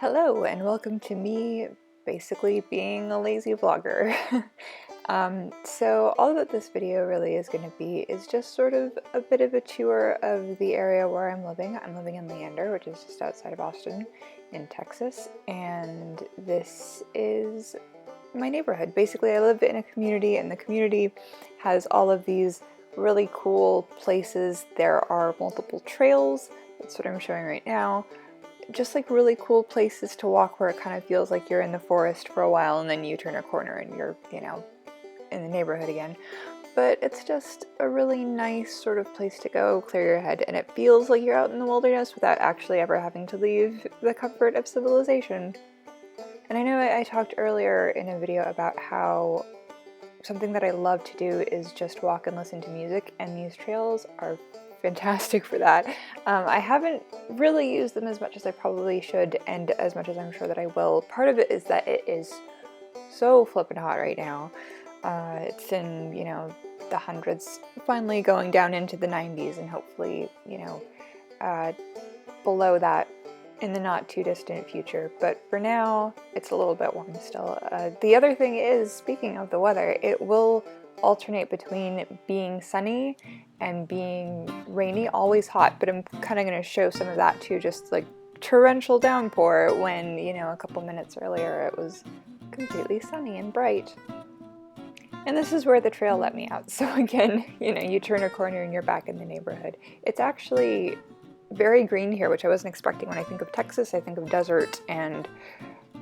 Hello and welcome to me basically being a lazy vlogger. So all that this video really is going to be is just sort of a bit of a tour of the area where I'm living. I'm living in Leander, which is just outside of Austin in Texas, and this is my neighborhood. Basically, I live in a community and the community has all of these really cool places. There are multiple trails. That's what I'm showing right now. Just like really cool places to walk where it kind of feels like you're in the forest for a while and then you turn a corner and you're, in the neighborhood again. But it's just a really nice sort of place to go, clear your head, and it feels like you're out in the wilderness without actually ever having to leave the comfort of civilization. And I know I talked earlier in a video about how something that I love to do is just walk and listen to music, and these trails are fantastic for that. I haven't really used them as much as I probably should, and as much as I'm sure that I will. Part of it is that it is so flippin' hot right now. It's in, the hundreds, finally going down into the 90s, and hopefully, below that in the not too distant future. But for now, it's a little bit warm still. The other thing is, speaking of the weather, it will alternate between being sunny and being rainy, always hot, but I'm kind of going to show some of that too, just like torrential downpour when, a couple minutes earlier it was completely sunny and bright. And this is where the trail let me out. So again, you turn a corner and you're back in the neighborhood. It's actually very green here, which I wasn't expecting. When I think of Texas, I think of desert and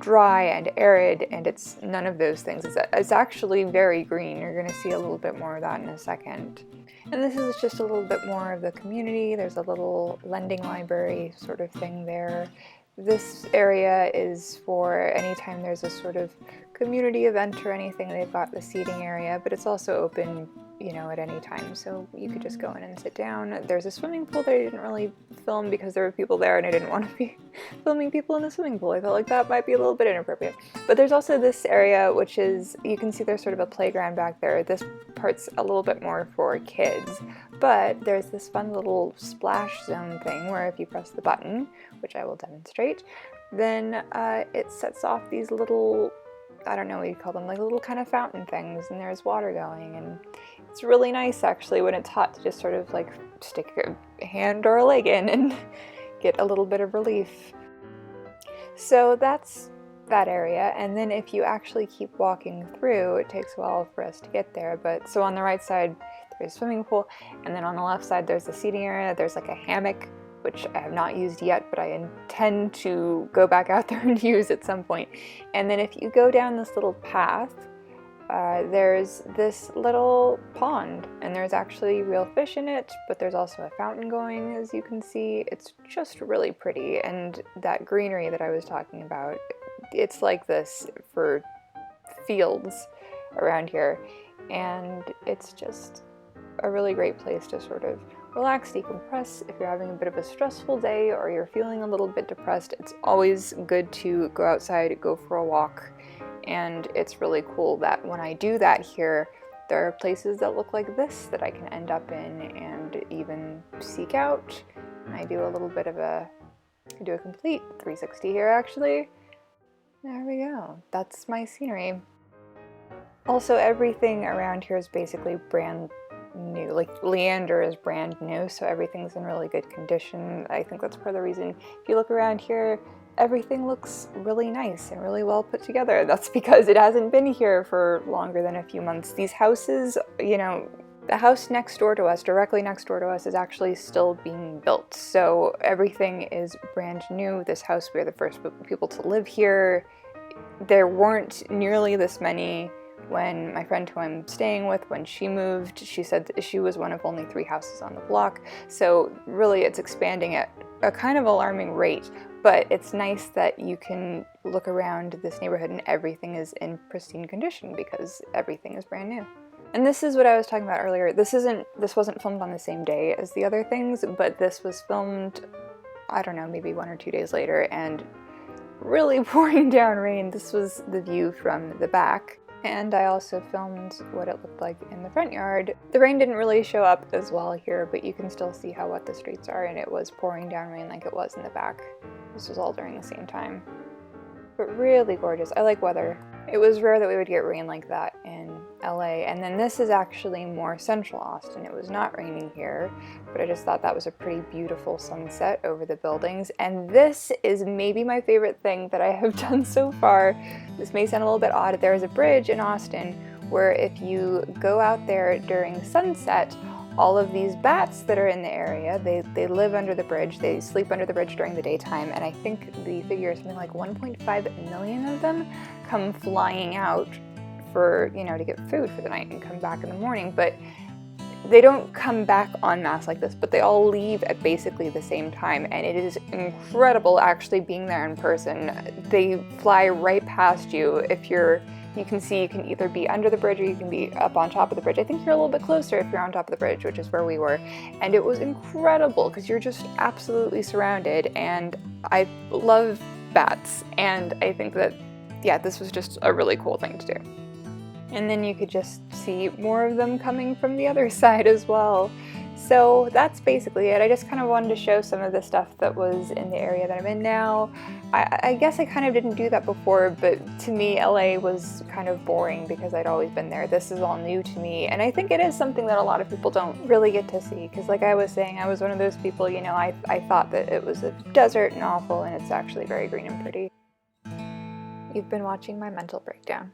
dry and arid, and it's none of those things. It's actually very green. You're going to see a little bit more of that in a second. And this is just a little bit more of the community. There's a little lending library sort of thing there. This area is for anytime there's a sort of community event or anything. They've got the seating area, but it's also open, at any time, so you could just go in and sit down. There's a swimming pool that I didn't really film because there were people there and I didn't want to be filming people in the swimming pool. I felt like that might be a little bit inappropriate. But there's also this area, which is, you can see there's sort of a playground back there. This part's a little bit more for kids, but there's this fun little splash zone thing where if you press the button, which I will demonstrate, then it sets off these little, I don't know what you call them, like little kind of fountain things, and there's water going, and it's really nice actually when it's hot to just sort of like stick a hand or a leg in and get a little bit of relief. So that's that area, and then if you actually keep walking through, it takes a while for us to get there, but so on the right side there's a swimming pool, and then on the left side there's the seating area. There's like a hammock, which I have not used yet, but I intend to go back out there and use at some point. And then if you go down this little path, there's this little pond, and there's actually real fish in it, but there's also a fountain going, as you can see. It's just really pretty, and that greenery that I was talking about, it's like this for fields around here, and it's just a really great place to sort of relax, decompress. If you're having a bit of a stressful day or you're feeling a little bit depressed, it's always good to go outside, go for a walk. And it's really cool that when I do that here, there are places that look like this that I can end up in and even seek out. And I do a little bit of I do a complete 360 here actually. There we go. That's my scenery. Also, everything around here is basically brand new. Like Leander is brand new, so everything's in really good condition. I think that's part of the reason. If you look around here, everything looks really nice and really well put together. That's because it hasn't been here for longer than a few months. These houses, the house next door to us, directly next door to us, is actually still being built. So everything is brand new. This house, we are the first people to live here. There weren't nearly this many when my friend who I'm staying with, when she moved. She said that she was one of only 3 houses on the block. So really it's expanding at a kind of alarming rate, but it's nice that you can look around this neighborhood and everything is in pristine condition because everything is brand new. And this is what I was talking about earlier. This wasn't filmed on the same day as the other things, but this was filmed, I don't know, maybe 1 or 2 days later, and really pouring down rain. This was the view from the back. And I also filmed what it looked like in the front yard. The rain didn't really show up as well here, but you can still see how wet the streets are, and it was pouring down rain like it was in the back. This was all during the same time. but really gorgeous. I like weather. It was rare that we would get rain like that in LA, and then this is actually more central Austin. It was not raining here, but I just thought that was a pretty beautiful sunset over the buildings. And this is maybe my favorite thing that I have done so far. This may sound a little bit odd. There is a bridge in Austin where if you go out there during sunset, all of these bats that are in the area, they live under the bridge, they sleep under the bridge during the daytime, and I think the figure is something like 1.5 million of them come flying out for, to get food for the night and come back in the morning. But they don't come back en masse like this, but they all leave at basically the same time, and it is incredible actually being there in person. They fly right past you. You can see you can either be under the bridge or you can be up on top of the bridge. I think you're a little bit closer if you're on top of the bridge, which is where we were. And it was incredible because you're just absolutely surrounded, and I love bats, and I think that, yeah, this was just a really cool thing to do. And then you could just see more of them coming from the other side as well. So that's basically it. I just kind of wanted to show some of the stuff that was in the area that I'm in now. I guess I kind of didn't do that before, but to me LA was kind of boring because I'd always been there. This is all new to me, and I think it is something that a lot of people don't really get to see, because like I was saying, I was one of those people, I thought that it was a desert and awful, and it's actually very green and pretty. You've been watching my mental breakdown.